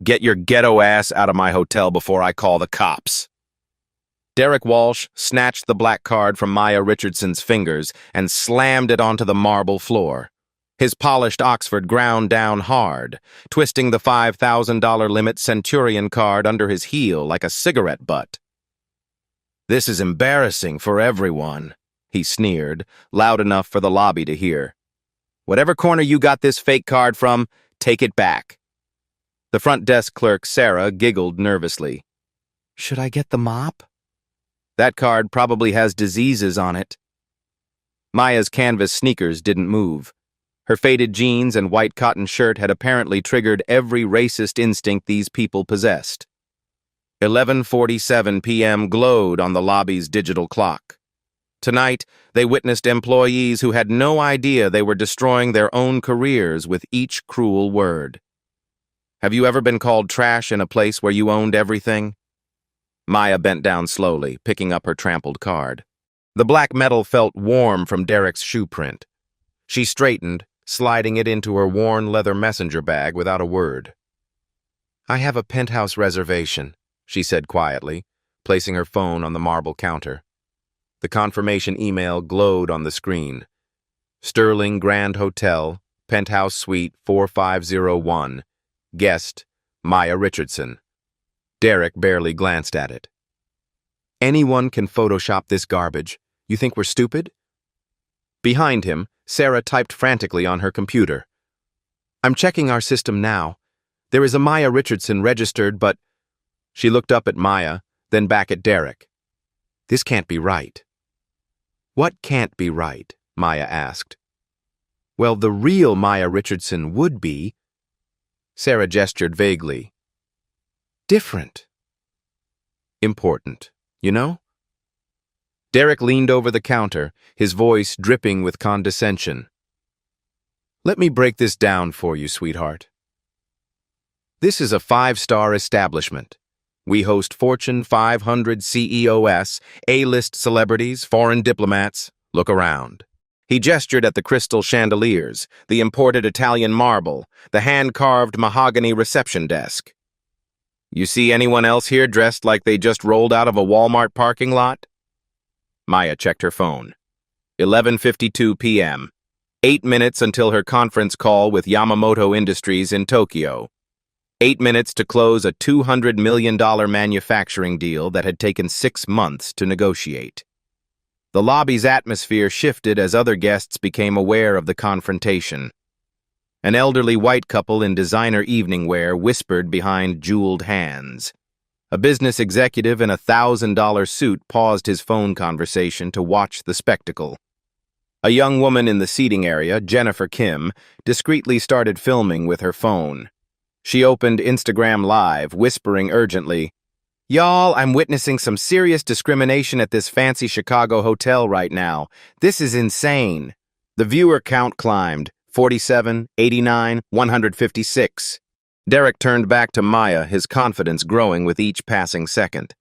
Get your ghetto ass out of my hotel before I call the cops. Derek Walsh snatched the black card from Maya Richardson's fingers and slammed it onto the marble floor. His polished Oxford ground down hard, twisting the $5,000 limit Centurion card under his heel like a cigarette butt. "This is embarrassing for everyone," he sneered, loud enough for the lobby to hear. "Whatever corner you got this fake card from, take it back." The front desk clerk, Sarah, giggled nervously. "Should I get the mop? That card probably has diseases on it." Maya's canvas sneakers didn't move. Her faded jeans and white cotton shirt had apparently triggered every racist instinct these people possessed. 11:47 p.m. glowed on the lobby's digital clock. Tonight, they witnessed employees who had no idea they were destroying their own careers with each cruel word. Have you ever been called trash in a place where you owned everything? Maya bent down slowly, picking up her trampled card. The black metal felt warm from Derek's shoe print. She straightened, sliding it into her worn leather messenger bag without a word. "I have a penthouse reservation," she said quietly, placing her phone on the marble counter. The confirmation email glowed on the screen. Sterling Grand Hotel, Penthouse Suite 4501. Guest, Maya Richardson. Derek barely glanced at it. "Anyone can Photoshop this garbage. You think we're stupid?" Behind him, Sarah typed frantically on her computer. "I'm checking our system now. There is a Maya Richardson registered, but—" She looked up at Maya, then back at Derek. "This can't be right." "What can't be right?" Maya asked. "Well, the real Maya Richardson would be—" Sarah gestured vaguely. "Different. Important, you know?" Derek leaned over the counter, his voice dripping with condescension. "Let me break this down for you, sweetheart. This is a 5-star establishment. We host Fortune 500 CEOs, A-list celebrities, foreign diplomats. Look around." He gestured at the crystal chandeliers, the imported Italian marble, the hand-carved mahogany reception desk. "You see anyone else here dressed like they just rolled out of a Walmart parking lot?" Maya checked her phone. 11:52 p.m. 8 minutes until her conference call with Yamamoto Industries in Tokyo. 8 minutes to close a $200 million manufacturing deal that had taken 6 months to negotiate. The lobby's atmosphere shifted as other guests became aware of the confrontation. An elderly white couple in designer evening wear whispered behind jeweled hands. A business executive in a $1,000 suit paused his phone conversation to watch the spectacle. A young woman in the seating area, Jennifer Kim, discreetly started filming with her phone. She opened Instagram Live, whispering urgently, "Y'all, I'm witnessing some serious discrimination at this fancy Chicago hotel right now. This is insane." The viewer count climbed, 47, 89, 156. Derek turned back to Maya, his confidence growing with each passing second.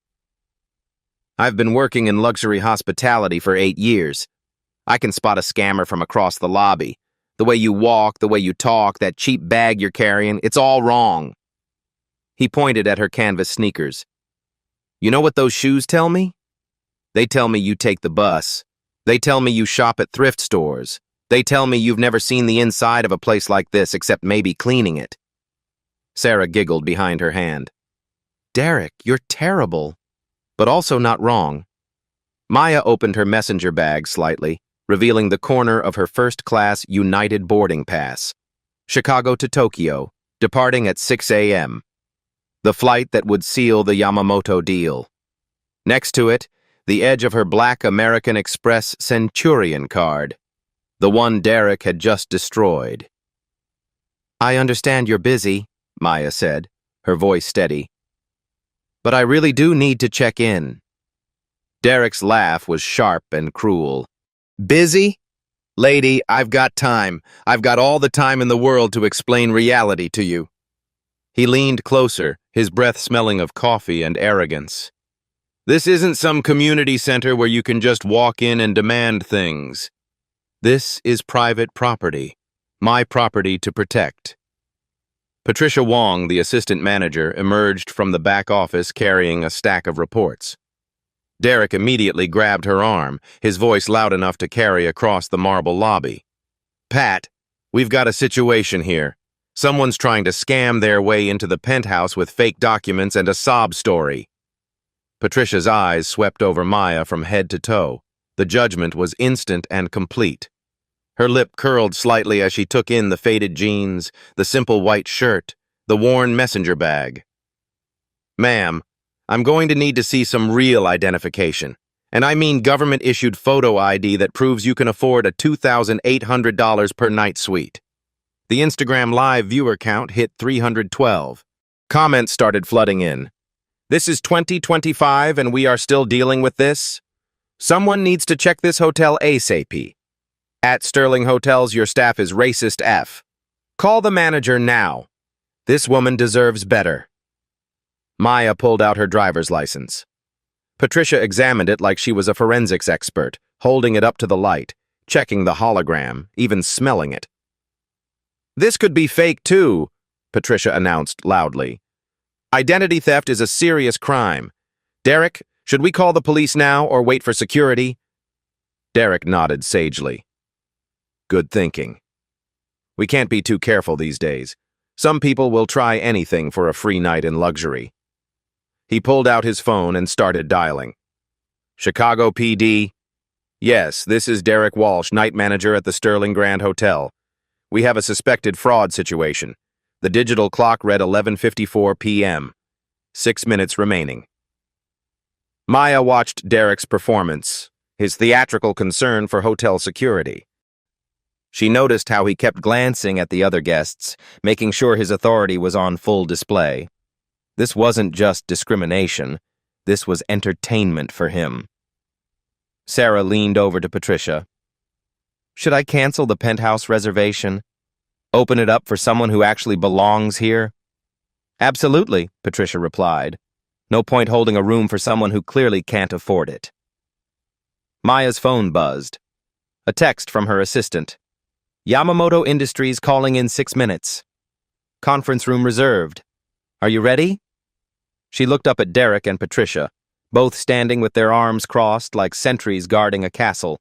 "I've been working in luxury hospitality for 8 years. I can spot a scammer from across the lobby. The way you walk, the way you talk, that cheap bag you're carrying, it's all wrong." He pointed at her canvas sneakers. "You know what those shoes tell me? They tell me you take the bus. They tell me you shop at thrift stores. They tell me you've never seen the inside of a place like this except maybe cleaning it." Sarah giggled behind her hand. "Derek, you're terrible, but also not wrong." Maya opened her messenger bag slightly, revealing the corner of her first-class United boarding pass. Chicago to Tokyo, departing at 6 a.m. The flight that would seal the Yamamoto deal. Next to it, the edge of her black American Express Centurion card, the one Derek had just destroyed. "I understand you're busy," Maya said, her voice steady. "But I really do need to check in." Derek's laugh was sharp and cruel. "Busy? Lady, I've got time. I've got all the time in the world to explain reality to you." He leaned closer, his breath smelling of coffee and arrogance. "This isn't some community center where you can just walk in and demand things. This is private property, my property to protect." Patricia Wong, the assistant manager, emerged from the back office carrying a stack of reports. Derek immediately grabbed her arm, his voice loud enough to carry across the marble lobby. "Pat, we've got a situation here. Someone's trying to scam their way into the penthouse with fake documents and a sob story." Patricia's eyes swept over Maya from head to toe. The judgment was instant and complete. Her lip curled slightly as she took in the faded jeans, the simple white shirt, the worn messenger bag. "Ma'am, I'm going to need to see some real identification. And I mean government-issued photo ID that proves you can afford a $2,800 per night suite." The Instagram Live viewer count hit 312. Comments started flooding in. "This is 2025 and we are still dealing with this? Someone needs to check this hotel ASAP. At Sterling Hotels, your staff is racist F. Call the manager now. This woman deserves better." Maya pulled out her driver's license. Patricia examined it like she was a forensics expert, holding it up to the light, checking the hologram, even smelling it. "This could be fake too," Patricia announced loudly. "Identity theft is a serious crime. Derek, should we call the police now or wait for security?" Derek nodded sagely. "Good thinking. We can't be too careful these days. Some people will try anything for a free night in luxury." He pulled out his phone and started dialing. "Chicago PD? Yes, this is Derek Walsh, night manager at the Sterling Grand Hotel. We have a suspected fraud situation. The digital clock read 11:54 p.m. 6 minutes remaining." Maya watched Derek's performance, his theatrical concern for hotel security. She noticed how he kept glancing at the other guests, making sure his authority was on full display. This wasn't just discrimination. This was entertainment for him. Sarah leaned over to Patricia. "Should I cancel the penthouse reservation? Open it up for someone who actually belongs here?" "Absolutely," Patricia replied. "No point holding a room for someone who clearly can't afford it." Maya's phone buzzed. A text from her assistant. "Yamamoto Industries calling in 6 minutes. Conference room reserved. Are you ready?" She looked up at Derek and Patricia, both standing with their arms crossed like sentries guarding a castle.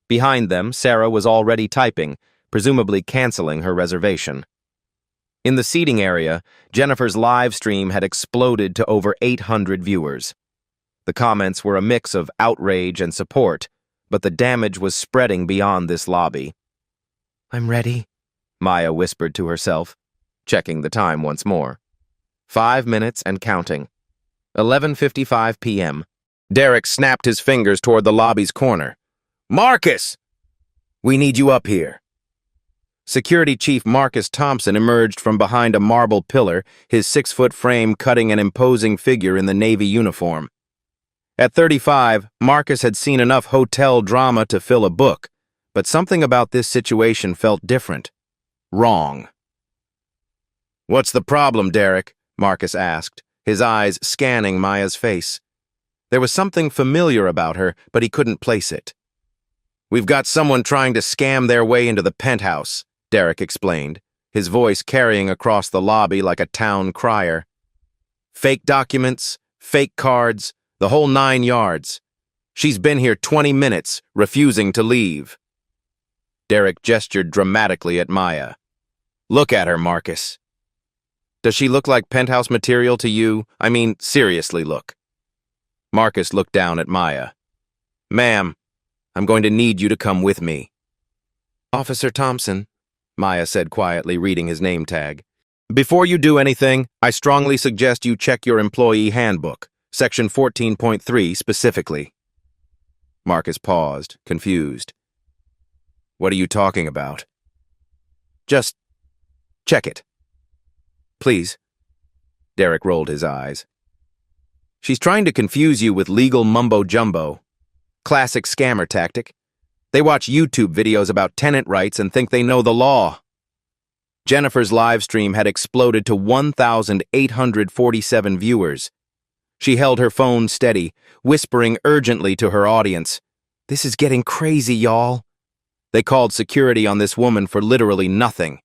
Behind them, Sarah was already typing, presumably canceling her reservation. In the seating area, Jennifer's live stream had exploded to over 800 viewers. The comments were a mix of outrage and support, but the damage was spreading beyond this lobby. "I'm ready," Maya whispered to herself, checking the time once more. 5 minutes and counting. 11:55 p.m. Derek snapped his fingers toward the lobby's corner. "Marcus! We need you up here." Security Chief Marcus Thompson emerged from behind a marble pillar, his 6-foot frame cutting an imposing figure in the Navy uniform. At 35, Marcus had seen enough hotel drama to fill a book, but something about this situation felt different. Wrong. "What's the problem, Derek?" Marcus asked, his eyes scanning Maya's face. There was something familiar about her, but he couldn't place it. "We've got someone trying to scam their way into the penthouse," Derek explained, his voice carrying across the lobby like a town crier. "Fake documents, fake cards, the whole 9 yards. She's been here 20 minutes, refusing to leave." Derek gestured dramatically at Maya. "Look at her, Marcus. Does she look like penthouse material to you? I mean, seriously look." Marcus looked down at Maya. "Ma'am, I'm going to need you to come with me." "Officer Thompson," Maya said quietly, reading his name tag. "Before you do anything, I strongly suggest you check your employee handbook, section 14.3 specifically." Marcus paused, confused. "What are you talking about?" "Just check it. Please." Derek rolled his eyes. "She's trying to confuse you with legal mumbo-jumbo. Classic scammer tactic. They watch YouTube videos about tenant rights and think they know the law." Jennifer's live stream had exploded to 1,847 viewers. She held her phone steady, whispering urgently to her audience, "This is getting crazy, y'all." They called security on this woman for literally nothing.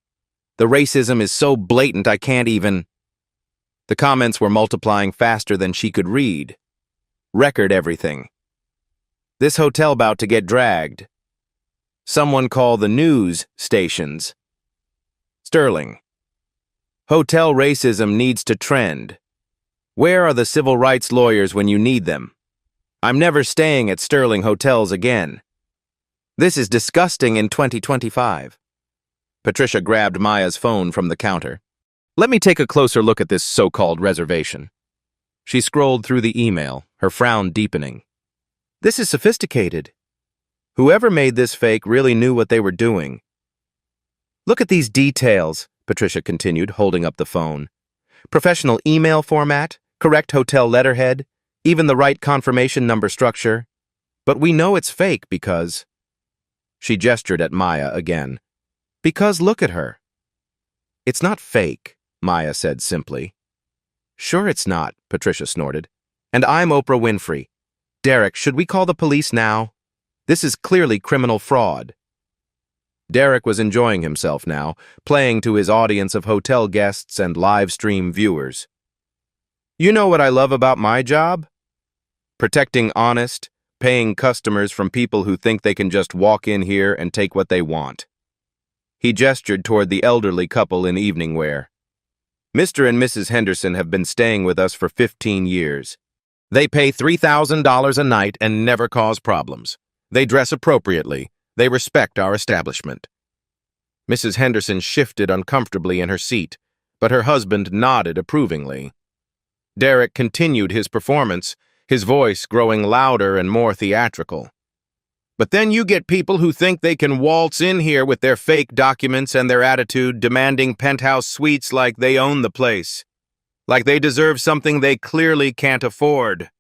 The racism is so blatant I can't even... The comments were multiplying faster than she could read. Record everything. This hotel about to get dragged. Someone call the news stations. Sterling. Hotel racism needs to trend. Where are the civil rights lawyers when you need them? I'm never staying at Sterling hotels again. This is disgusting in 2025. Patricia grabbed Maya's phone from the counter. Let me take a closer look at this so-called reservation. She scrolled through the email, her frown deepening. This is sophisticated. Whoever made this fake really knew what they were doing. Look at these details, Patricia continued, holding up the phone. Professional email format, correct hotel letterhead, even the right confirmation number structure. But we know it's fake because... She gestured at Maya again. Because look at her. It's not fake, Maya said simply. Sure it's not, Patricia snorted. And I'm Oprah Winfrey. Derek, should we call the police now? This is clearly criminal fraud. Derek was enjoying himself now, playing to his audience of hotel guests and live stream viewers. You know what I love about my job? Protecting honest, paying customers from people who think they can just walk in here and take what they want. He gestured toward the elderly couple in evening wear. Mr. and Mrs. Henderson have been staying with us for 15 years. They pay $3,000 a night and never cause problems. They dress appropriately. They respect our establishment. Mrs. Henderson shifted uncomfortably in her seat, but her husband nodded approvingly. Derek continued his performance, his voice growing louder and more theatrical. But then you get people who think they can waltz in here with their fake documents and their attitude, demanding penthouse suites like they own the place, like they deserve something they clearly can't afford.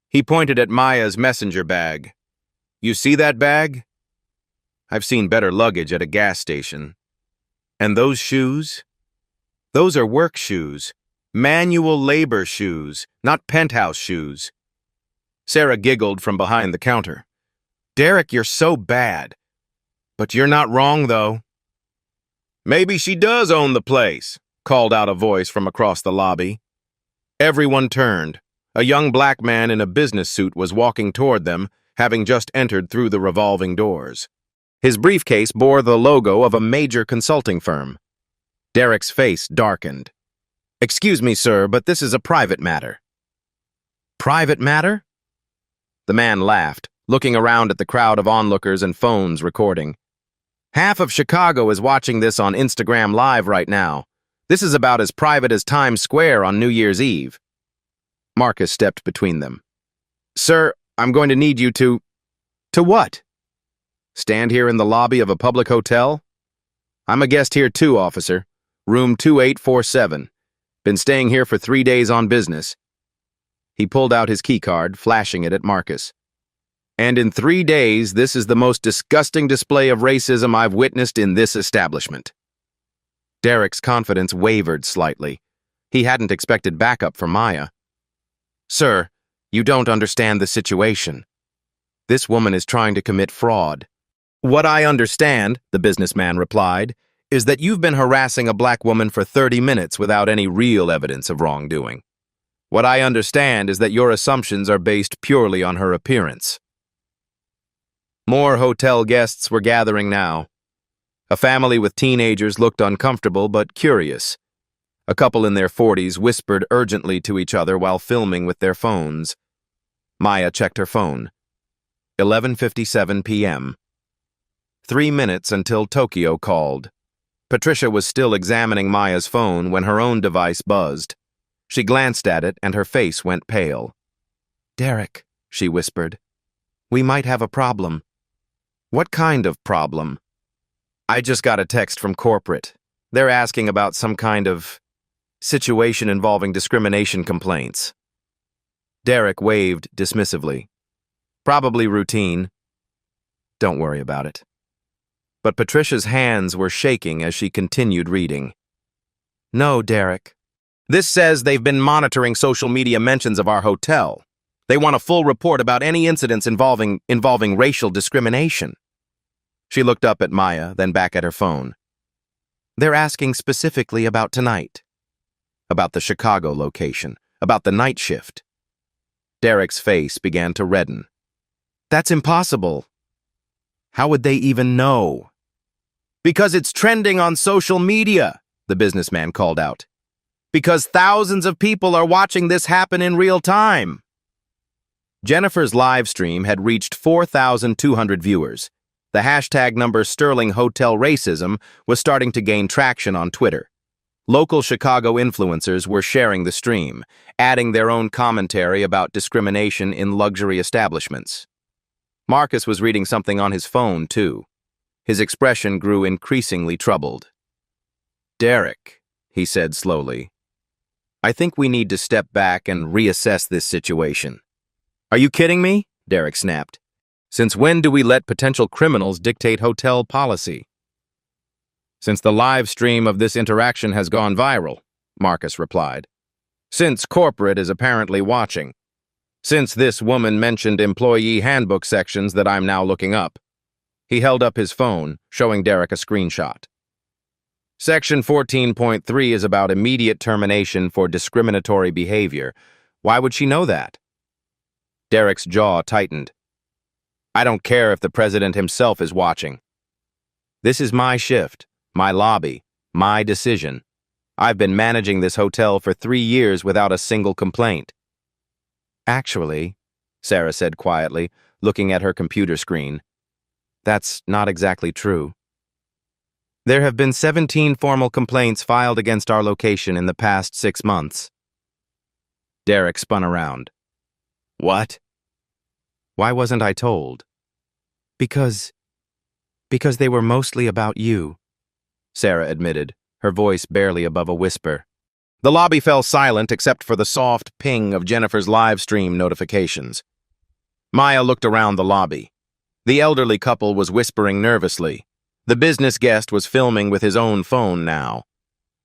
He pointed at Maya's messenger bag. You see that bag? I've seen better luggage at a gas station. And those shoes? Those are work shoes, manual labor shoes, not penthouse shoes. Sarah giggled from behind the counter. Derek, you're so bad. But you're not wrong, though. Maybe she does own the place, called out a voice from across the lobby. Everyone turned. A young black man in a business suit was walking toward them, having just entered through the revolving doors. His briefcase bore the logo of a major consulting firm. Derek's face darkened. Excuse me, sir, but this is a private matter. Private matter? The man laughed, looking around at the crowd of onlookers and phones recording. Half of Chicago is watching this on Instagram Live right now. This is about as private as Times Square on New Year's Eve. Marcus stepped between them. Sir, I'm going to need you to... To what? Stand here in the lobby of a public hotel? I'm a guest here too, officer. Room 2847. Been staying here for 3 days on business. He pulled out his keycard, flashing it at Marcus. And in 3 days, this is the most disgusting display of racism I've witnessed in this establishment. Derek's confidence wavered slightly. He hadn't expected backup from Maya. Sir, you don't understand the situation. This woman is trying to commit fraud. What I understand, the businessman replied, is that you've been harassing a black woman for 30 minutes without any real evidence of wrongdoing. What I understand is that your assumptions are based purely on her appearance. More hotel guests were gathering now. A family with teenagers looked uncomfortable but curious. A couple in their 40s whispered urgently to each other while filming with their phones. Maya checked her phone. 11:57 p.m. 3 minutes until Tokyo called. Patricia was still examining Maya's phone when her own device buzzed. She glanced at it and her face went pale. Derek, she whispered, we might have a problem. What kind of problem? I just got a text from corporate. They're asking about some kind of situation involving discrimination complaints. Derek waved dismissively. Probably routine. Don't worry about it. But Patricia's hands were shaking as she continued reading. No, Derek. This says they've been monitoring social media mentions of our hotel. They want a full report about any incidents involving racial discrimination. She looked up at Maya, then back at her phone. They're asking specifically about tonight. About the Chicago location. About the night shift. Derek's face began to redden. That's impossible. How would they even know? Because it's trending on social media, the businessman called out. Because thousands of people are watching this happen in real time. Jennifer's live stream had reached 4,200 viewers. The hashtag number Sterling Hotel Racism was starting to gain traction on Twitter. Local Chicago influencers were sharing the stream, adding their own commentary about discrimination in luxury establishments. Marcus was reading something on his phone, too. His expression grew increasingly troubled. Derek, he said slowly, I think we need to step back and reassess this situation. Are you kidding me? Derek snapped. Since when do we let potential criminals dictate hotel policy? Since the live stream of this interaction has gone viral, Marcus replied. Since corporate is apparently watching. Since this woman mentioned employee handbook sections that I'm now looking up. He held up his phone, showing Derek a screenshot. Section 14.3 is about immediate termination for discriminatory behavior. Why would she know that? Derek's jaw tightened. I don't care if the president himself is watching. This is my shift, my lobby, my decision. I've been managing this hotel for 3 years without a single complaint. Actually, Sarah said quietly, looking at her computer screen, that's not exactly true. There have been 17 formal complaints filed against our location in the past 6 months. Derek spun around. What? Why wasn't I told? Because they were mostly about you, Sarah admitted, her voice barely above a whisper. The lobby fell silent except for the soft ping of Jennifer's live stream notifications. Maya looked around the lobby. The elderly couple was whispering nervously. The business guest was filming with his own phone now.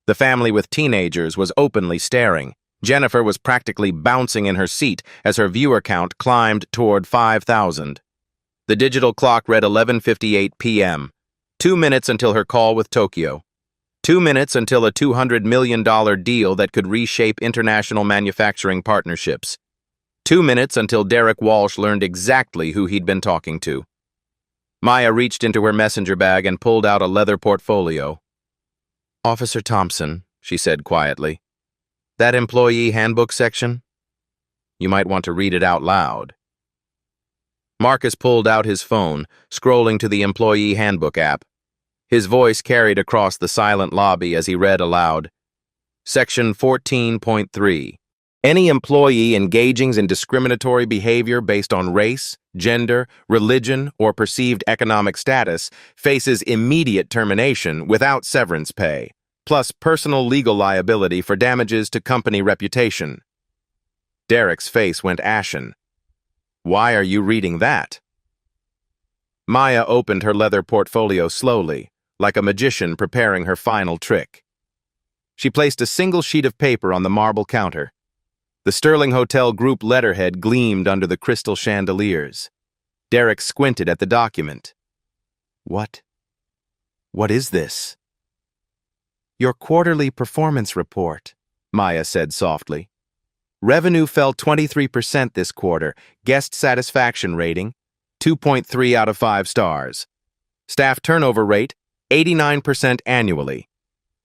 The family with teenagers was openly staring. Jennifer was practically bouncing in her seat as her viewer count climbed toward 5,000. The digital clock read 11:58 p.m., 2 minutes until her call with Tokyo. 2 minutes until a $200 million deal that could reshape international manufacturing partnerships. 2 minutes until Derek Walsh learned exactly who he'd been talking to. Maya reached into her messenger bag and pulled out a leather portfolio. Officer Thompson, she said quietly, that employee handbook section? You might want to read it out loud. Marcus pulled out his phone, scrolling to the employee handbook app. His voice carried across the silent lobby as he read aloud. Section 14.3. Any employee engaging in discriminatory behavior based on race, gender, religion, or perceived economic status faces immediate termination without severance pay, plus personal legal liability for damages to company reputation. Derek's face went ashen. Why are you reading that? Maya opened her leather portfolio slowly, like a magician preparing her final trick. She placed a single sheet of paper on the marble counter. The Sterling Hotel Group letterhead gleamed under the crystal chandeliers. Derek squinted at the document. What is this? Your quarterly performance report, Maya said softly. Revenue fell 23% this quarter. Guest satisfaction rating, 2.3 out of 5 stars. Staff turnover rate, 89% annually.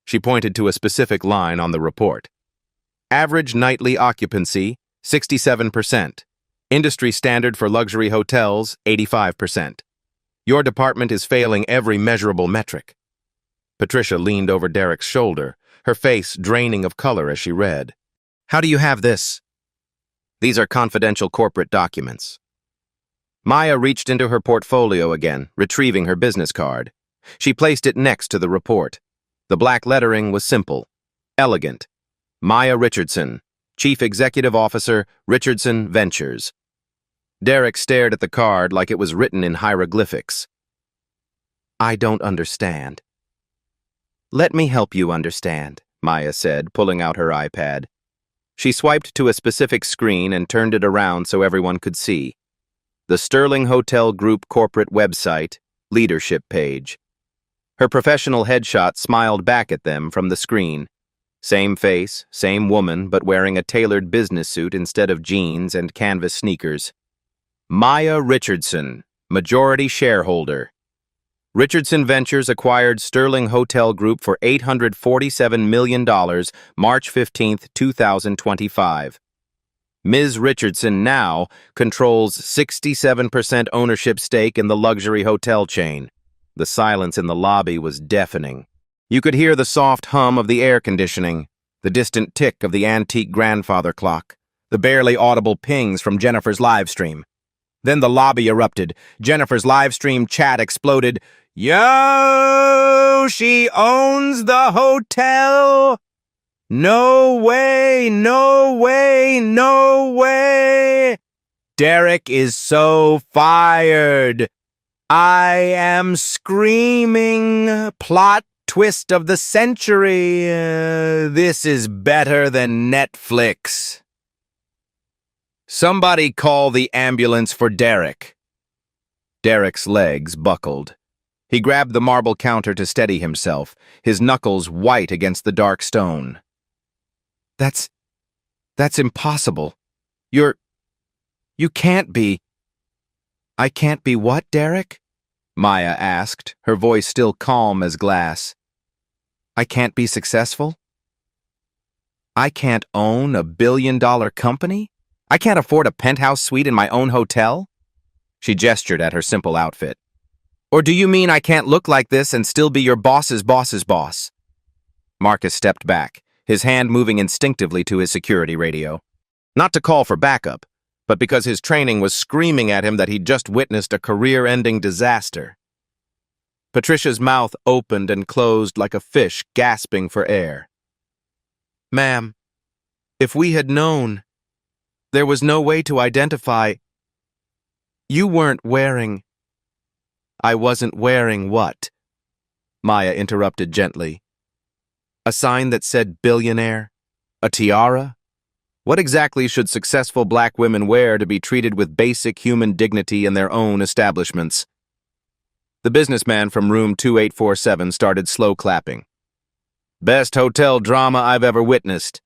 She pointed to a specific line on the report. Average nightly occupancy, 67%. Industry standard for luxury hotels, 85%. Your department is failing every measurable metric. Patricia leaned over Derek's shoulder, her face draining of color as she read. How do you have this? These are confidential corporate documents. Maya reached into her portfolio again, retrieving her business card. She placed it next to the report. The black lettering was simple, elegant. Maya Richardson, Chief Executive Officer, Richardson Ventures. Derek stared at the card like it was written in hieroglyphics. I don't understand. Let me help you understand, Maya said, pulling out her iPad. She swiped to a specific screen and turned it around so everyone could see. The Sterling Hotel Group corporate website, leadership page. Her professional headshot smiled back at them from the screen. Same face, same woman, but wearing a tailored business suit instead of jeans and canvas sneakers. Maya Richardson, majority shareholder. Richardson Ventures acquired Sterling Hotel Group for $847 million, March 15, 2025. Ms. Richardson now controls 67% ownership stake in the luxury hotel chain. The silence in the lobby was deafening. You could hear the soft hum of the air conditioning, the distant tick of the antique grandfather clock, the barely audible pings from Jennifer's live stream. Then the lobby erupted. Jennifer's live stream chat exploded. Yo, she owns the hotel? No way, no way, no way. Derek is so fired. I am screaming. Plot twist of the century. This is better than Netflix. Somebody call the ambulance for Derek. Derek's legs buckled. He grabbed the marble counter to steady himself, his knuckles white against the dark stone. That's impossible. You can't be. I can't be what, Derek? Maya asked, her voice still calm as glass. I can't be successful? I can't own a billion-dollar company? I can't afford a penthouse suite in my own hotel? She gestured at her simple outfit. Or do you mean I can't look like this and still be your boss's boss's boss? Marcus stepped back, his hand moving instinctively to his security radio. Not to call for backup, but because his training was screaming at him that he'd just witnessed a career-ending disaster. Patricia's mouth opened and closed like a fish gasping for air. Ma'am, if we had known, there was no way to identify. You weren't wearing. I wasn't wearing what? Maya interrupted gently. A sign that said billionaire? A tiara? What exactly should successful black women wear to be treated with basic human dignity in their own establishments? The businessman from room 2847 started slow clapping. Best hotel drama I've ever witnessed,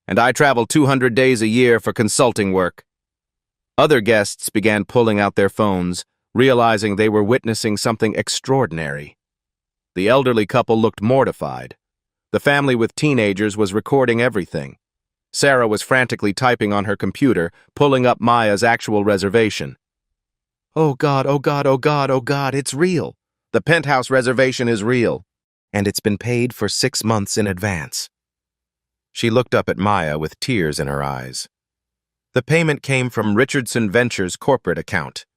and I travel 200 days a year for consulting work. Other guests began pulling out their phones, realizing they were witnessing something extraordinary. The elderly couple looked mortified. The family with teenagers was recording everything. Sarah was frantically typing on her computer, pulling up Maya's actual reservation. Oh God, oh God, oh God, oh God, it's real. The penthouse reservation is real, and it's been paid for 6 months in advance. She looked up at Maya with tears in her eyes. The payment came from Richardson Ventures' corporate account.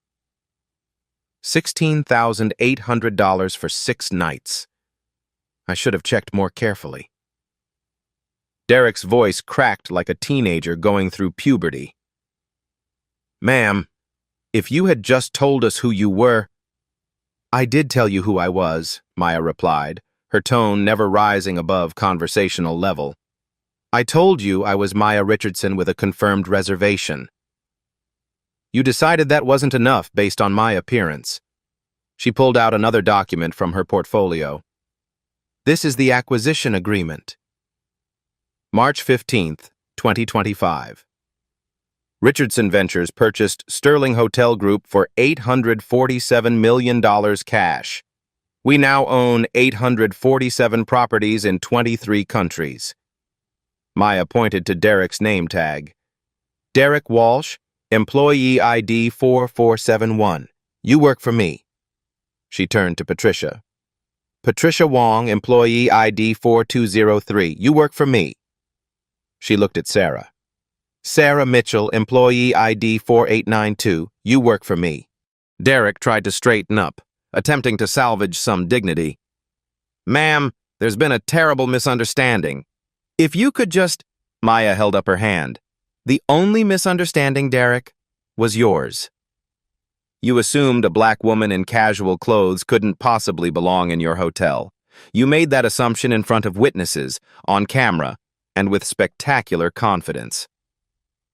$16,800 for 6 nights. I should have checked more carefully. Derek's voice cracked like a teenager going through puberty. Ma'am, if you had just told us who you were— I did tell you who I was, Maya replied, her tone never rising above conversational level. I told you I was Maya Richardson with a confirmed reservation. You decided that wasn't enough based on my appearance. She pulled out another document from her portfolio. This is the acquisition agreement. March 15th, 2025. Richardson Ventures purchased Sterling Hotel Group for $847 million cash. We now own 847 properties in 23 countries. Maya pointed to Derek's name tag. Derek Walsh, employee ID 4471. You work for me. She turned to Patricia. Patricia Wong, employee ID 4203. You work for me. She looked at Sarah. Sarah Mitchell, employee ID 4892. You work for me. Derek tried to straighten up, attempting to salvage some dignity. Ma'am, there's been a terrible misunderstanding. If you could just— Maya held up her hand. The only misunderstanding, Derek, was yours. You assumed a black woman in casual clothes couldn't possibly belong in your hotel. You made that assumption in front of witnesses, on camera, and with spectacular confidence.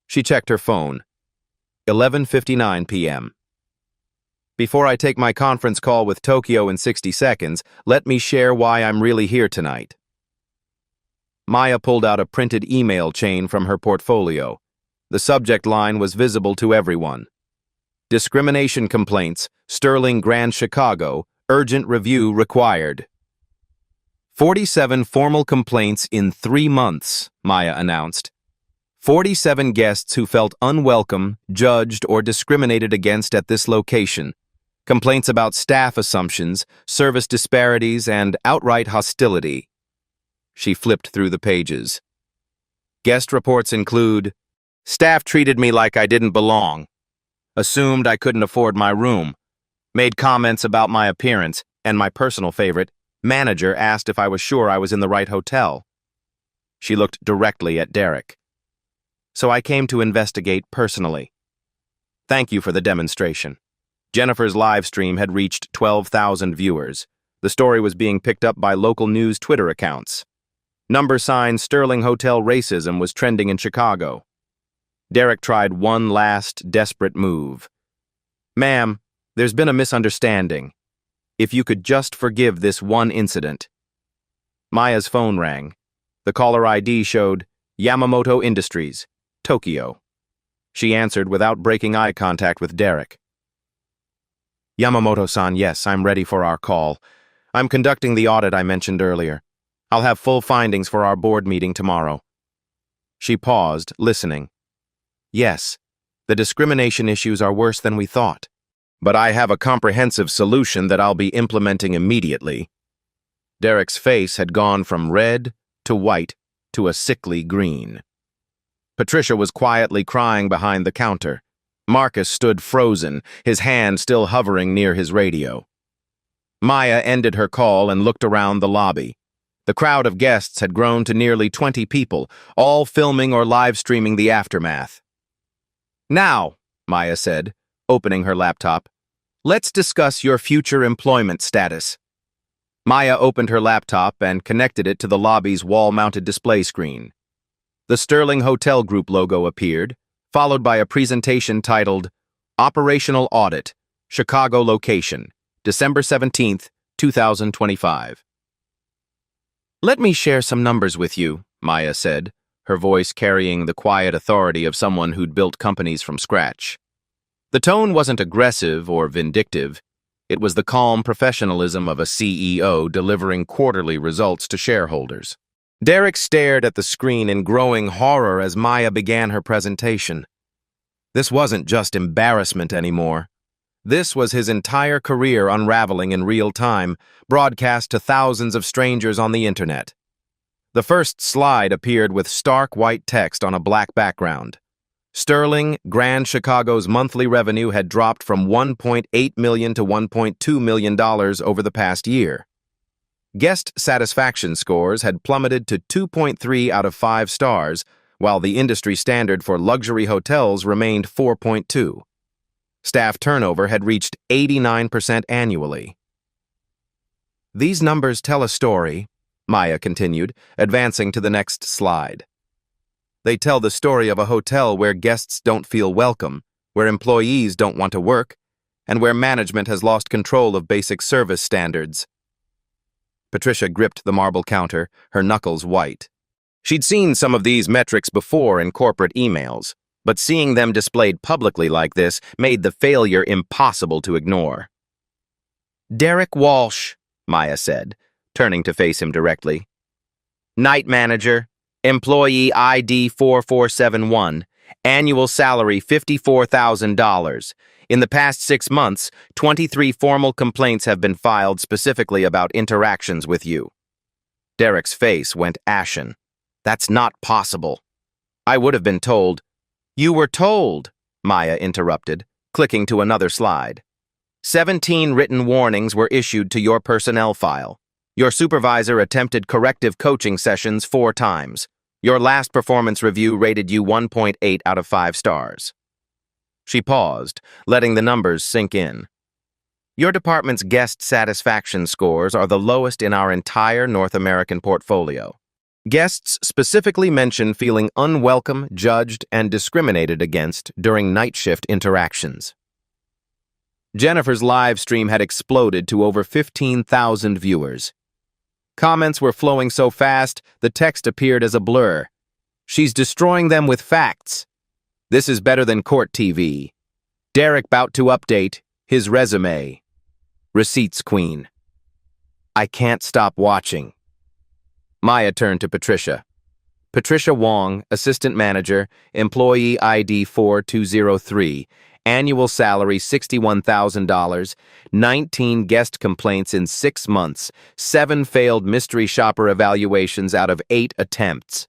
She checked her phone. 11:59 p.m. Before I take my conference call with Tokyo in 60 seconds, let me share why I'm really here tonight. Maya pulled out a printed email chain from her portfolio. The subject line was visible to everyone. Discrimination complaints, Sterling Grand Chicago, urgent review required. 47 formal complaints in 3 months, Maya announced. 47 guests who felt unwelcome, judged, or discriminated against at this location. Complaints about staff assumptions, service disparities, and outright hostility. She flipped through the pages. Guest reports include, staff treated me like I didn't belong, assumed I couldn't afford my room, made comments about my appearance, and my personal favorite, manager asked if I was sure I was in the right hotel. She looked directly at Derek. So I came to investigate personally. Thank you for the demonstration. Jennifer's live stream had reached 12,000 viewers. The story was being picked up by local news Twitter accounts. # Sterling Hotel racism was trending in Chicago. Derek tried one last desperate move. Ma'am, there's been a misunderstanding. If you could just forgive this one incident. Maya's phone rang. The caller ID showed Yamamoto Industries, Tokyo. She answered without breaking eye contact with Derek. Yamamoto-san, yes, I'm ready for our call. I'm conducting the audit I mentioned earlier. I'll have full findings for our board meeting tomorrow. She paused, listening. Yes, the discrimination issues are worse than we thought. But I have a comprehensive solution that I'll be implementing immediately. Derek's face had gone from red to white to a sickly green. Patricia was quietly crying behind the counter. Marcus stood frozen, his hand still hovering near his radio. Maya ended her call and looked around the lobby. The crowd of guests had grown to nearly 20 people, all filming or live streaming the aftermath. Now, Maya said, opening her laptop, let's discuss your future employment status. Maya opened her laptop and connected it to the lobby's wall-mounted display screen. The Sterling Hotel Group logo appeared, followed by a presentation titled Operational Audit, Chicago Location, December 17, 2025. Let me share some numbers with you, Maya said, her voice carrying the quiet authority of someone who'd built companies from scratch. The tone wasn't aggressive or vindictive. It was the calm professionalism of a CEO delivering quarterly results to shareholders. Derek stared at the screen in growing horror as Maya began her presentation. This wasn't just embarrassment anymore. This was his entire career unraveling in real time, broadcast to thousands of strangers on the internet. The first slide appeared with stark white text on a black background. Sterling Grand Chicago's monthly revenue had dropped from $1.8 million to $1.2 million over the past year. Guest satisfaction scores had plummeted to 2.3 out of 5 stars, while the industry standard for luxury hotels remained 4.2. Staff turnover had reached 89% annually. These numbers tell a story, Maya continued, advancing to the next slide. They tell the story of a hotel where guests don't feel welcome, where employees don't want to work, and where management has lost control of basic service standards. Patricia gripped the marble counter, her knuckles white. She'd seen some of these metrics before in corporate emails, but seeing them displayed publicly like this made the failure impossible to ignore. Derek Walsh, Maya said, turning to face him directly. Night manager, employee ID 4471, annual salary $54,000. In the past 6 months, 23 formal complaints have been filed specifically about interactions with you. Derek's face went ashen. That's not possible. I would have been told. You were told, Maya interrupted, clicking to another slide. 17 written warnings were issued to your personnel file. Your supervisor attempted corrective coaching sessions 4 times. Your last performance review rated you 1.8 out of 5 stars. She paused, letting the numbers sink in. Your department's guest satisfaction scores are the lowest in our entire North American portfolio. Guests specifically mention feeling unwelcome, judged, and discriminated against during night shift interactions. Jennifer's live stream had exploded to over 15,000 viewers. Comments were flowing so fast, the text appeared as a blur. She's destroying them with facts. This is better than court TV. Derek bout to update his resume. Receipts queen. I can't stop watching. Maya turned to Patricia. Patricia Wong, assistant manager, employee ID 4203, annual salary $61,000, 19 guest complaints in 6 months, 7 failed mystery shopper evaluations out of 8 attempts.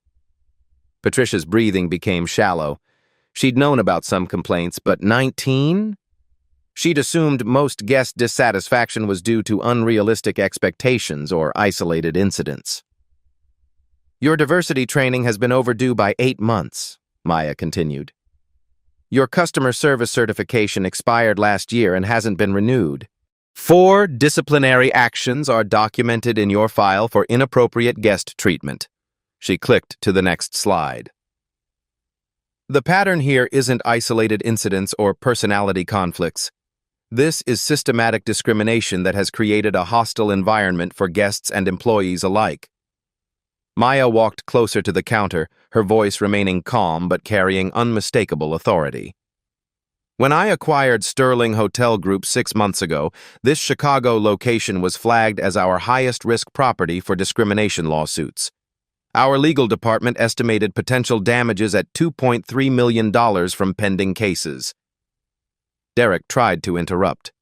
Patricia's breathing became shallow. She'd known about some complaints, but 19? She'd assumed most guest dissatisfaction was due to unrealistic expectations or isolated incidents. Your diversity training has been overdue by 8 months, Maya continued. Your customer service certification expired last year and hasn't been renewed. 4 disciplinary actions are documented in your file for inappropriate guest treatment. She clicked to the next slide. The pattern here isn't isolated incidents or personality conflicts. This is systematic discrimination that has created a hostile environment for guests and employees alike. Maya walked closer to the counter, her voice remaining calm but carrying unmistakable authority. When I acquired Sterling Hotel Group 6 months ago, this Chicago location was flagged as our highest-risk property for discrimination lawsuits. Our legal department estimated potential damages at $2.3 million from pending cases. Derek tried to interrupt.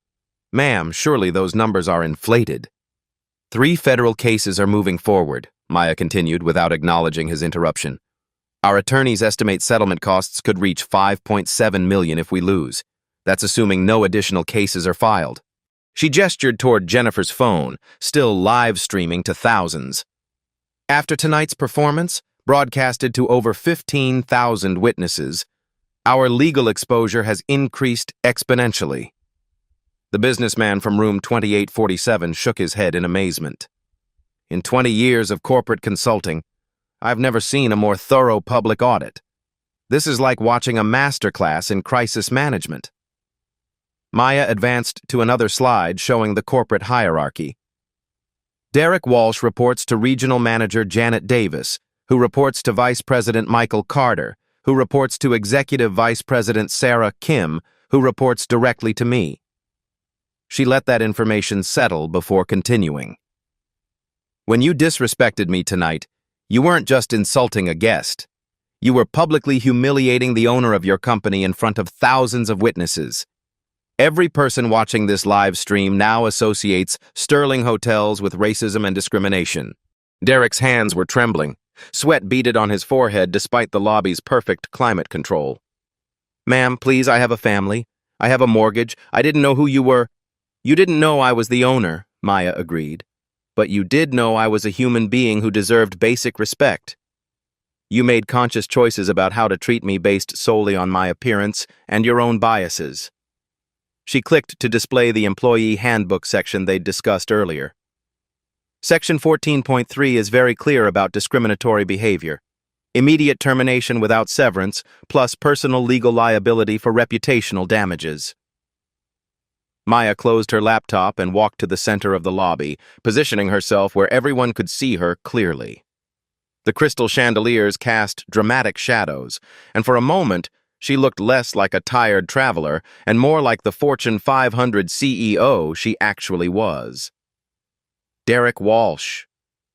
Ma'am, surely those numbers are inflated. 3 federal cases are moving forward, Maya continued without acknowledging his interruption. Our attorneys estimate settlement costs could reach $5.7 million if we lose. That's assuming no additional cases are filed. She gestured toward Jennifer's phone, still live streaming to thousands. After tonight's performance, broadcasted to over 15,000 witnesses, our legal exposure has increased exponentially. The businessman from room 2847 shook his head in amazement. In 20 years of corporate consulting, I've never seen a more thorough public audit. This is like watching a masterclass in crisis management. Maya advanced to another slide showing the corporate hierarchy. Derek Walsh reports to Regional Manager Janet Davis, who reports to Vice President Michael Carter, who reports to Executive Vice President Sarah Kim, who reports directly to me. She let that information settle before continuing. When you disrespected me tonight, you weren't just insulting a guest. You were publicly humiliating the owner of your company in front of thousands of witnesses. Every person watching this live stream now associates Sterling Hotels with racism and discrimination. Derek's hands were trembling. Sweat beaded on his forehead despite the lobby's perfect climate control. Ma'am, please, I have a family. I have a mortgage. I didn't know who you were. You didn't know I was the owner, Maya agreed. But you did know I was a human being who deserved basic respect. You made conscious choices about how to treat me based solely on my appearance and your own biases. She clicked to display the employee handbook section they'd discussed earlier. Section 14.3 is very clear about discriminatory behavior. Immediate termination without severance, plus personal legal liability for reputational damages. Maya closed her laptop and walked to the center of the lobby, positioning herself where everyone could see her clearly. The crystal chandeliers cast dramatic shadows, and for a moment, she looked less like a tired traveler and more like the Fortune 500 CEO she actually was. Derek Walsh,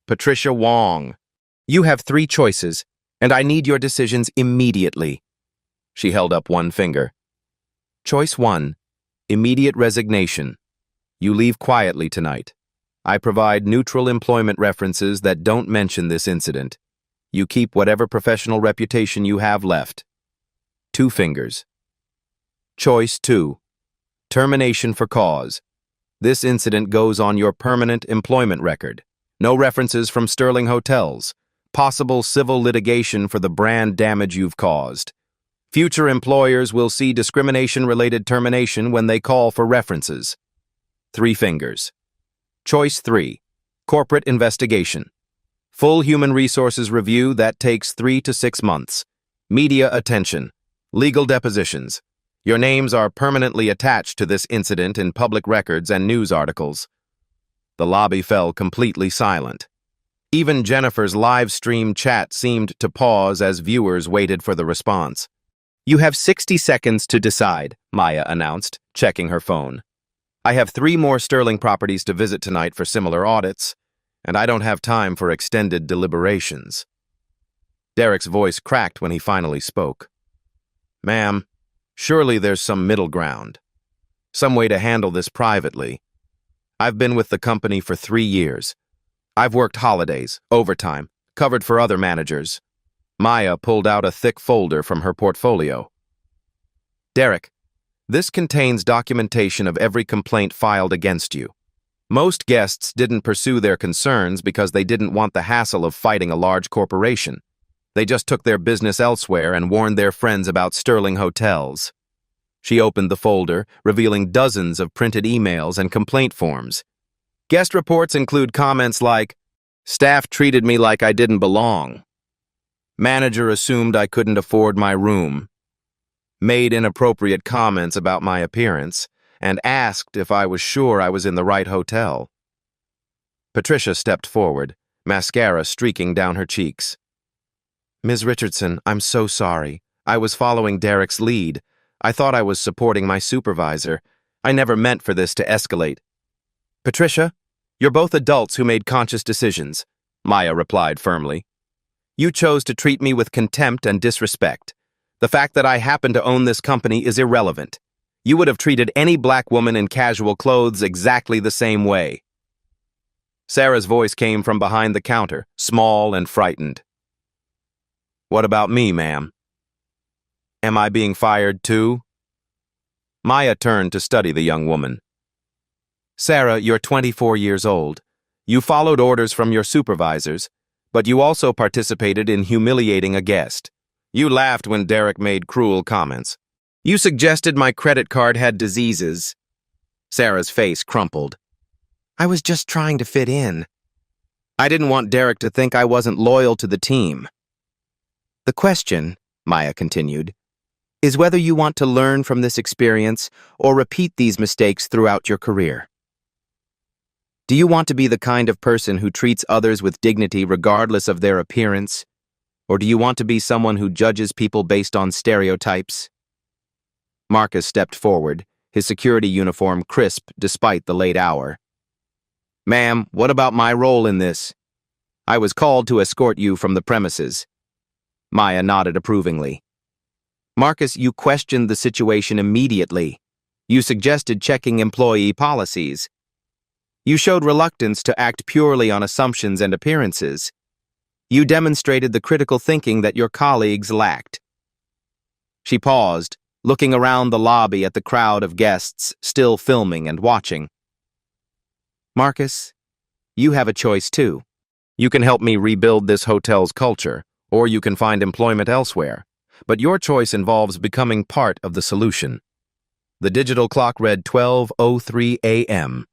Patricia Wong, you have 3 choices, and I need your decisions immediately. She held up one finger. Choice 1. Immediate resignation. You leave quietly tonight. I provide neutral employment references that don't mention this incident. You keep whatever professional reputation you have left. 2 fingers. Choice 2. Termination for cause. This incident goes on your permanent employment record. No references from Sterling Hotels. Possible civil litigation for the brand damage you've caused. Future employers will see discrimination-related termination when they call for references. 3 fingers. Choice 3. Corporate investigation. Full human resources review that takes 3 to 6 months. Media attention. Legal depositions. Your names are permanently attached to this incident in public records and news articles. The lobby fell completely silent. Even Jennifer's live stream chat seemed to pause as viewers waited for the response. "You have 60 seconds to decide," Maya announced, checking her phone. "I have 3 more Sterling properties to visit tonight for similar audits, and I don't have time for extended deliberations." Derek's voice cracked when he finally spoke. "Ma'am, surely there's some middle ground. Some way to handle this privately. I've been with the company for 3 years. I've worked holidays, overtime, covered for other managers." Maya pulled out a thick folder from her portfolio. "Derek, this contains documentation of every complaint filed against you. Most guests didn't pursue their concerns because they didn't want the hassle of fighting a large corporation. They just took their business elsewhere and warned their friends about Sterling hotels." She opened the folder, revealing dozens of printed emails and complaint forms. Guest reports include comments like, "Staff treated me like I didn't belong. Manager assumed I couldn't afford my room. Made inappropriate comments about my appearance, and asked if I was sure I was in the right hotel." Patricia stepped forward, mascara streaking down her cheeks. "Ms. Richardson, I'm so sorry. I was following Derek's lead. I thought I was supporting my supervisor. I never meant for this to escalate." "Patricia, you're both adults who made conscious decisions," Maya replied firmly. "You chose to treat me with contempt and disrespect. The fact that I happen to own this company is irrelevant. You would have treated any black woman in casual clothes exactly the same way." Sarah's voice came from behind the counter, small and frightened. "What about me, ma'am? Am I being fired too?" Maya turned to study the young woman. "Sarah, you're 24 years old. You followed orders from your supervisors, but you also participated in humiliating a guest. You laughed when Derek made cruel comments. You suggested my credit card had diseases." Sarah's face crumpled. "I was just trying to fit in. I didn't want Derek to think I wasn't loyal to the team." "The question," Maya continued, "is whether you want to learn from this experience or repeat these mistakes throughout your career. Do you want to be the kind of person who treats others with dignity regardless of their appearance? Or do you want to be someone who judges people based on stereotypes?" Marcus stepped forward, his security uniform crisp despite the late hour. "Ma'am, what about my role in this? I was called to escort you from the premises." Maya nodded approvingly. "Marcus, you questioned the situation immediately. You suggested checking employee policies. You showed reluctance to act purely on assumptions and appearances. You demonstrated the critical thinking that your colleagues lacked." She paused, looking around the lobby at the crowd of guests still filming and watching. "Marcus, you have a choice too. You can help me rebuild this hotel's culture, or you can find employment elsewhere. But your choice involves becoming part of the solution." The digital clock read 12:03 a.m.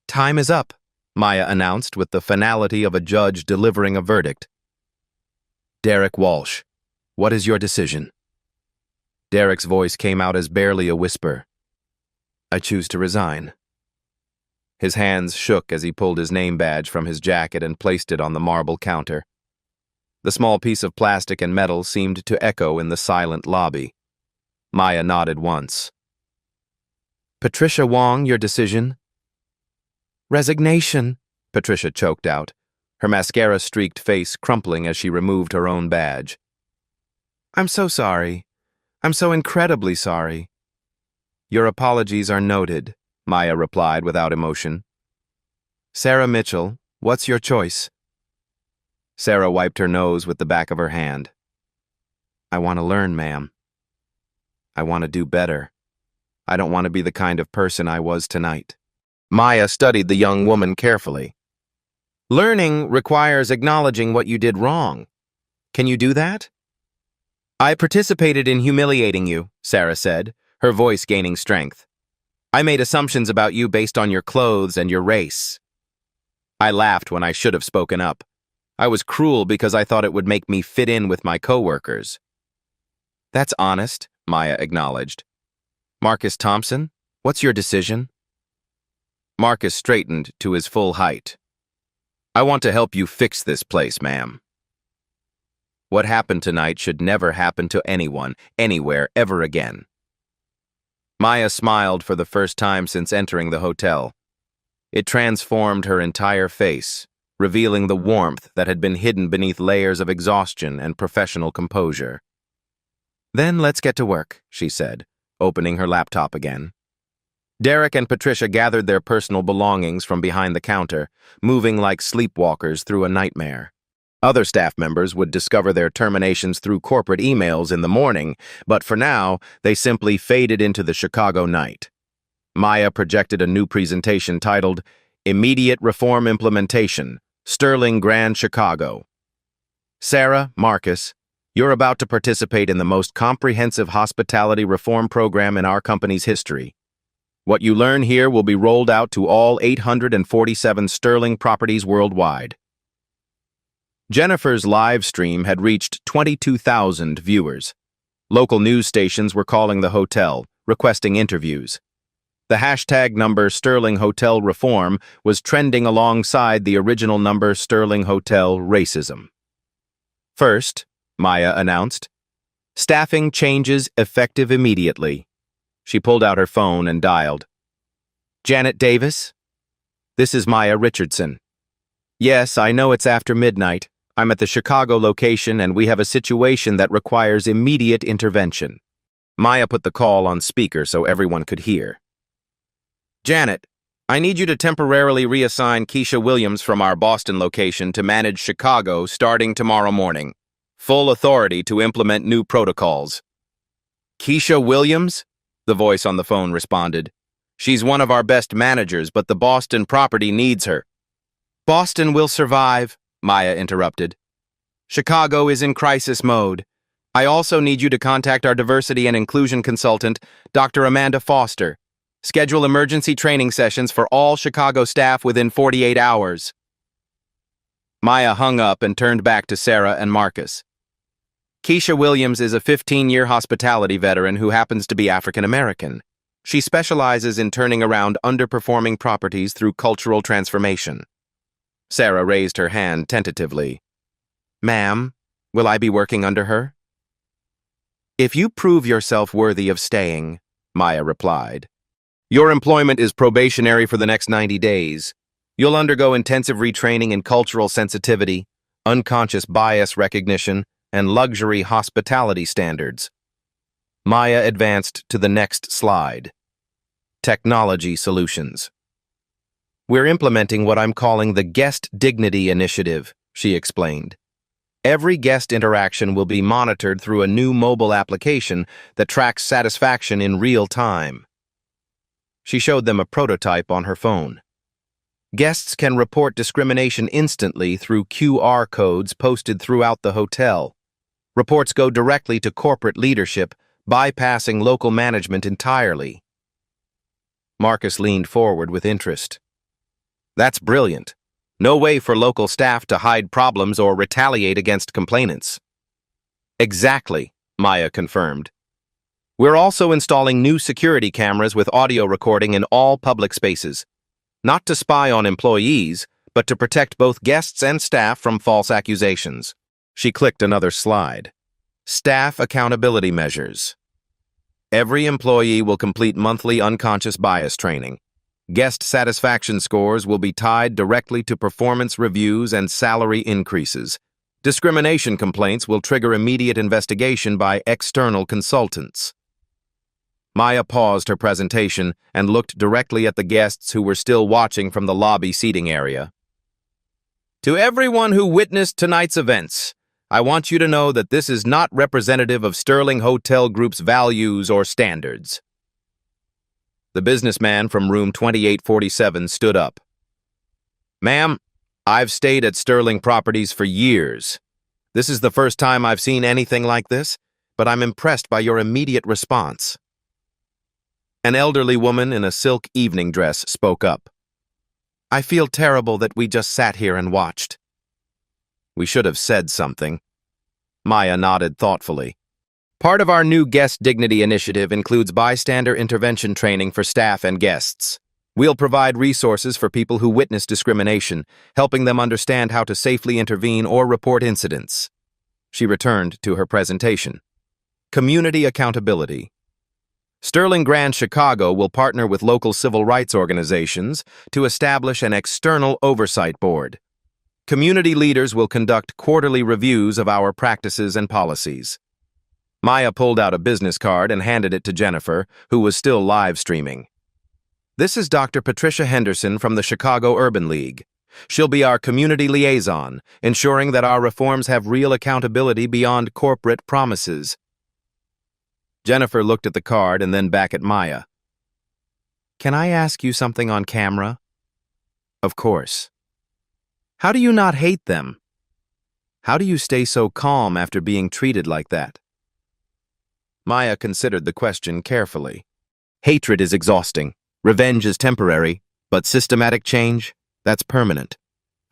"Time is up," Maya announced with the finality of a judge delivering a verdict. "Derek Walsh, what is your decision?" Derek's voice came out as barely a whisper. "I choose to resign." His hands shook as he pulled his name badge from his jacket and placed it on the marble counter. The small piece of plastic and metal seemed to echo in the silent lobby. Maya nodded once. "Patricia Wong, your decision?" "Resignation," Patricia choked out, her mascara-streaked face crumpling as she removed her own badge. "I'm so sorry. I'm so incredibly sorry." "Your apologies are noted," Maya replied without emotion. "Sarah Mitchell, what's your choice?" Sarah wiped her nose with the back of her hand. "I want to learn, ma'am. I want to do better. I don't want to be the kind of person I was tonight." Maya studied the young woman carefully. "Learning requires acknowledging what you did wrong. Can you do that?" "I participated in humiliating you," Sarah said, her voice gaining strength. "I made assumptions about you based on your clothes and your race. I laughed when I should have spoken up. I was cruel because I thought it would make me fit in with my coworkers." "That's honest," Maya acknowledged. Marcus Thompson, what's your decision? Marcus straightened to his full height. I want to help you fix this place, ma'am. What happened tonight should never happen to anyone, anywhere, ever again. Maya smiled for the first time since entering the hotel. It transformed her entire face, revealing the warmth that had been hidden beneath layers of exhaustion and professional composure. Then let's get to work, she said, opening her laptop again. Derek and Patricia gathered their personal belongings from behind the counter, moving like sleepwalkers through a nightmare. Other staff members would discover their terminations through corporate emails in the morning, but for now, they simply faded into the Chicago night. Maya projected a new presentation titled Immediate Reform Implementation, Sterling Grand Chicago. Sarah, Marcus, you're about to participate in the most comprehensive hospitality reform program in our company's history. What you learn here will be rolled out to all 847 Sterling properties worldwide. Jennifer's live stream had reached 22,000 viewers. Local news stations were calling the hotel, requesting interviews. The hashtag number Sterling Hotel Reform was trending alongside the original number Sterling Hotel Racism. First, Maya announced, staffing changes effective immediately. She pulled out her phone and dialed. Janet Davis? This is Maya Richardson. Yes, I know it's after midnight. I'm at the Chicago location and we have a situation that requires immediate intervention. Maya put the call on speaker so everyone could hear. Janet, I need you to temporarily reassign Keisha Williams from our Boston location to manage Chicago starting tomorrow morning. Full authority to implement new protocols. Keisha Williams? The voice on the phone responded. She's one of our best managers, but the Boston property needs her. Boston will survive, Maya interrupted. Chicago is in crisis mode. I also need you to contact our diversity and inclusion consultant, Dr. Amanda Foster. Schedule emergency training sessions for all Chicago staff within 48 hours. Maya hung up and turned back to Sarah and Marcus. Keisha Williams is a 15-year hospitality veteran who happens to be African American. She specializes in turning around underperforming properties through cultural transformation. Sarah raised her hand tentatively. Ma'am, will I be working under her? If you prove yourself worthy of staying, Maya replied. Your employment is probationary for the next 90 days. You'll undergo intensive retraining in cultural sensitivity, unconscious bias recognition, and luxury hospitality standards. Maya advanced to the next slide. Technology solutions. We're implementing what I'm calling the Guest Dignity Initiative, she explained. Every guest interaction will be monitored through a new mobile application that tracks satisfaction in real time. She showed them a prototype on her phone. Guests can report discrimination instantly through QR codes posted throughout the hotel. Reports go directly to corporate leadership, bypassing local management entirely. Marcus leaned forward with interest. That's brilliant. No way for local staff to hide problems or retaliate against complainants. Exactly, Maya confirmed. We're also installing new security cameras with audio recording in all public spaces, not to spy on employees, but to protect both guests and staff from false accusations. She clicked another slide. Staff accountability measures. Every employee will complete monthly unconscious bias training. Guest satisfaction scores will be tied directly to performance reviews and salary increases. Discrimination complaints will trigger immediate investigation by external consultants. Maya paused her presentation and looked directly at the guests who were still watching from the lobby seating area. To everyone who witnessed tonight's events, I want you to know that this is not representative of Sterling Hotel Group's values or standards. The businessman from room 2847 stood up. Ma'am, I've stayed at Sterling Properties for years. This is the first time I've seen anything like this, but I'm impressed by your immediate response. An elderly woman in a silk evening dress spoke up. I feel terrible that we just sat here and watched. We should have said something. Maya nodded thoughtfully. Part of our new Guest Dignity initiative includes bystander intervention training for staff and guests. We'll provide resources for people who witness discrimination, helping them understand how to safely intervene or report incidents. She returned to her presentation. Community accountability. Sterling Grand Chicago will partner with local civil rights organizations to establish an external oversight board. Community leaders will conduct quarterly reviews of our practices and policies. Maya pulled out a business card and handed it to Jennifer, who was still live streaming. This is Dr. Patricia Henderson from the Chicago Urban League. She'll be our community liaison, ensuring that our reforms have real accountability beyond corporate promises. Jennifer looked at the card and then back at Maya. Can I ask you something on camera? Of course. How do you not hate them? How do you stay so calm after being treated like that? Maya considered the question carefully. Hatred is exhausting. Revenge is temporary, but systematic change, that's permanent.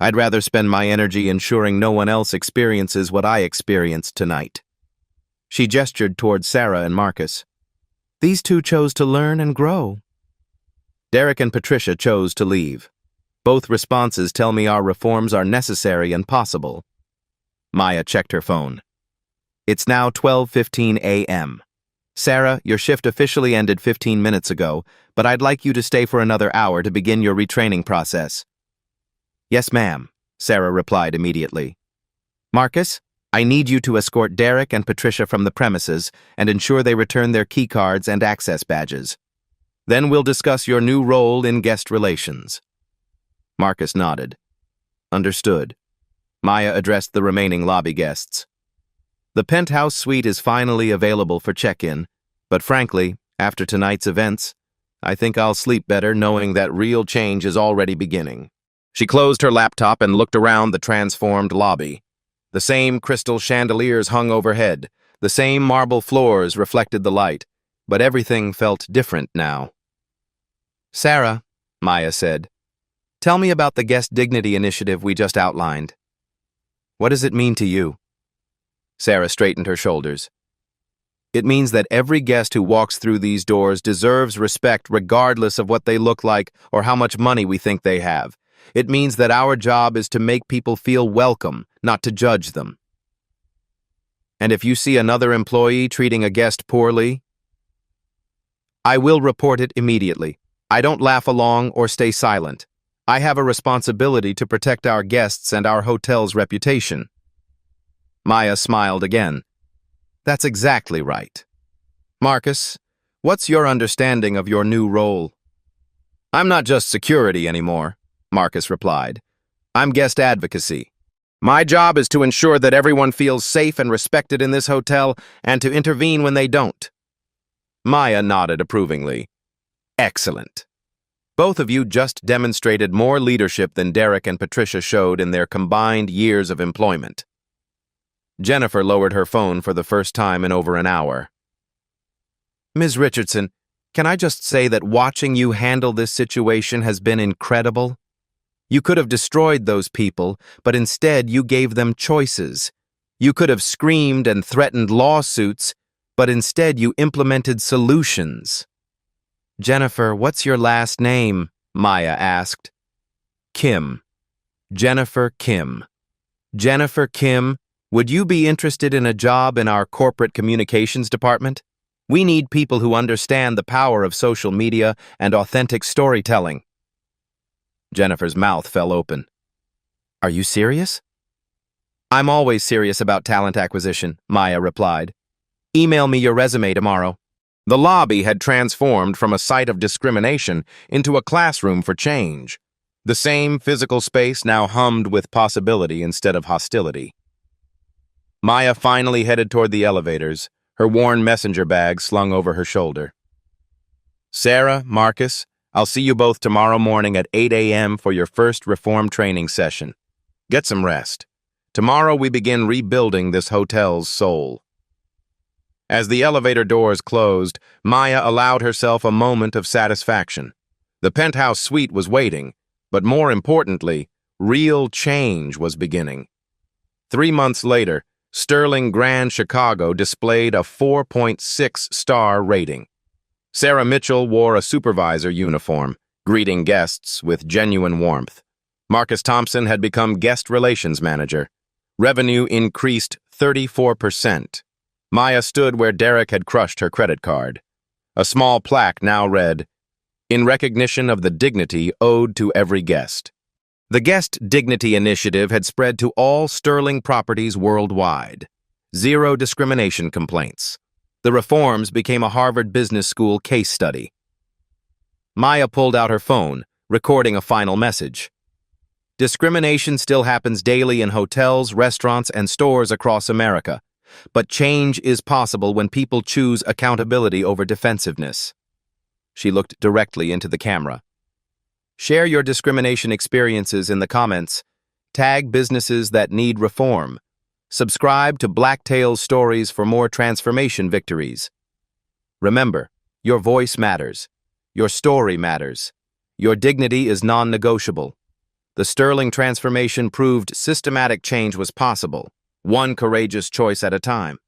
I'd rather spend my energy ensuring no one else experiences what I experienced tonight. She gestured towards Sarah and Marcus. These two chose to learn and grow. Derek and Patricia chose to leave. Both responses tell me our reforms are necessary and possible. Maya checked her phone. It's now 12:15 a.m. Sarah, your shift officially ended 15 minutes ago, but I'd like you to stay for another hour to begin your retraining process. Yes, ma'am, Sarah replied immediately. Marcus, I need you to escort Derek and Patricia from the premises and ensure they return their keycards and access badges. Then we'll discuss your new role in guest relations. Marcus nodded. Understood. Maya addressed the remaining lobby guests. The penthouse suite is finally available for check-in, but frankly, after tonight's events, I think I'll sleep better knowing that real change is already beginning. She closed her laptop and looked around the transformed lobby. The same crystal chandeliers hung overhead, the same marble floors reflected the light, but everything felt different now. Sarah, Maya said, tell me about the Guest Dignity initiative we just outlined. What does it mean to you? Sarah straightened her shoulders. It means that every guest who walks through these doors deserves respect regardless of what they look like or how much money we think they have. It means that our job is to make people feel welcome, not to judge them. And if you see another employee treating a guest poorly, I will report it immediately. I don't laugh along or stay silent. I have a responsibility to protect our guests and our hotel's reputation. Maya smiled again. That's exactly right. Marcus, what's your understanding of your new role? I'm not just security anymore, Marcus replied. I'm guest advocacy. My job is to ensure that everyone feels safe and respected in this hotel and to intervene when they don't. Maya nodded approvingly. Excellent. Both of you just demonstrated more leadership than Derek and Patricia showed in their combined years of employment. Jennifer lowered her phone for the first time in over an hour. Ms. Richardson, can I just say that watching you handle this situation has been incredible? You could have destroyed those people, but instead you gave them choices. You could have screamed and threatened lawsuits, but instead you implemented solutions. Jennifer, what's your last name? Maya asked. Kim. Jennifer Kim. Jennifer Kim, would you be interested in a job in our corporate communications department? We need people who understand the power of social media and authentic storytelling. Jennifer's mouth fell open. Are you serious? I'm always serious about talent acquisition, Maya replied. Email me your resume tomorrow. The lobby had transformed from a site of discrimination into a classroom for change. The same physical space now hummed with possibility instead of hostility. Maya finally headed toward the elevators, her worn messenger bag slung over her shoulder. Sarah, Marcus, I'll see you both tomorrow morning at 8 a.m. for your first reform training session. Get some rest. Tomorrow we begin rebuilding this hotel's soul. As the elevator doors closed, Maya allowed herself a moment of satisfaction. The penthouse suite was waiting, but more importantly, real change was beginning. 3 months later, Sterling Grand Chicago displayed a 4.6-star rating. Sarah Mitchell wore a supervisor uniform, greeting guests with genuine warmth. Marcus Thompson had become guest relations manager. Revenue increased 34%. Maya stood where Derek had crushed her credit card. A small plaque now read, "In recognition of the dignity owed to every guest." The Guest Dignity Initiative had spread to all Sterling properties worldwide. Zero discrimination complaints. The reforms became a Harvard Business School case study. Maya pulled out her phone, recording a final message. Discrimination still happens daily in hotels, restaurants, and stores across America. But change is possible when people choose accountability over defensiveness. She looked directly into the camera. Share your discrimination experiences in the comments. Tag businesses that need reform. Subscribe to Black Tales Stories for more transformation victories. Remember, your voice matters. Your story matters. Your dignity is non-negotiable. The Sterling transformation proved systematic change was possible, one courageous choice at a time.